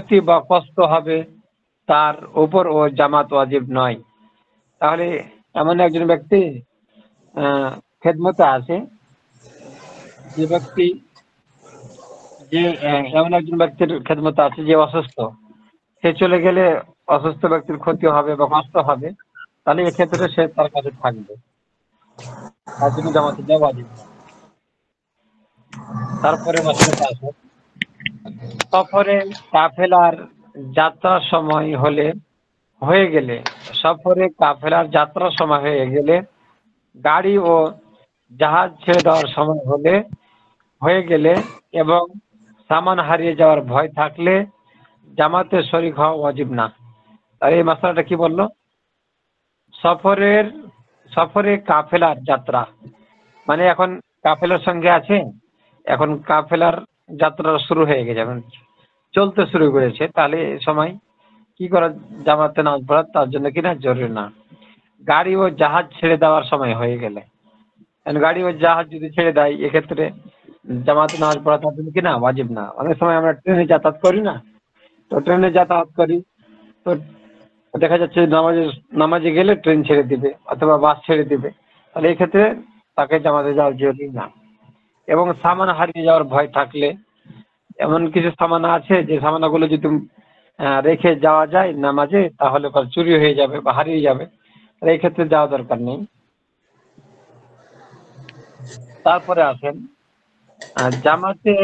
ক্ষতি বা কষ্ট হবে তার উপর ও জামাত ওয়াজিব নয়। তাহলে এমন একজন ব্যক্তি খেদমতে আছে, যে ব্যক্তি যে এমন একজন ব্যক্তির খেদমতে আছে যে অসুস্থ, সে চলে গেলে অসুস্থ ব্যক্তির ক্ষতি হবে বা কষ্ট হবে, তাহলে এক্ষেত্রে সে তার কাছে থাকবে, তার জন্য জামাতে যাওয়া ওয়াজিব নয়। তারপরে মাসলাটা আছে, সফরে কাফেলার যাত্রার সময় হয়ে গেলে, সফরে কাফেলার যাত্রার সময় হয়ে গেলে, গাড়ি ও জাহাজ ছেড়ে দেওয়ার সময় হয়ে গেলে এবং সামান হারিয়ে যাওয়ার ভয় থাকলে জামাতে শরীক হওয়া ওয়াজিব না। আর এই মাসলাটা কি বললো? সফরে কাফেলার যাত্রা মানে এখন কাফেলার সঙ্গে আছে, এখন কাফেলার যাত্রা শুরু হয়ে গেছে, এখন চলতে শুরু করেছে, তাহলে এই সময় কি করা? জামাতে নামাজ পড়া তার জন্য কিনা জরুরি না। গাড়ি ও জাহাজ ছেড়ে দেওয়ার সময় হয়ে গেলে, গাড়ি ও জাহাজ যদি ছেড়ে দেয়, এক্ষেত্রে জামাতে নামাজ পড়া তার জন্য কিনা ওয়াজিব না। অনেক সময় আমরা ট্রেনে যাতায়াত করি না, তো ট্রেনে যাতায়াত করি, তো দেখা যাচ্ছে নামাজে গেলে ট্রেন ছেড়ে দিবে অথবা বাস ছেড়ে দিবে, তাহলে এই ক্ষেত্রে তাকে জামাতে যাওয়া জরুরি না। এবং সামান হারিয়ে যাওয়ার ভয় থাকলে, এমন কিছু সামান আছে যে সামানাগুলো যদি রেখে যাওয়া যায় নামাজে, তাহলে চুরি হয়ে যাবে বা হারিয়ে যাবে, তাহলে এই ক্ষেত্রে যাওয়া দরকার নেই। তারপরে আসেন জামাতে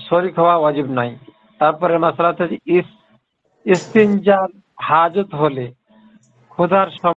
শরীক হওয়া ওয়াজিব নাই। তারপরে মাসালা হচ্ছে ইস্তিনজার হাজত হলে ক্ষুধার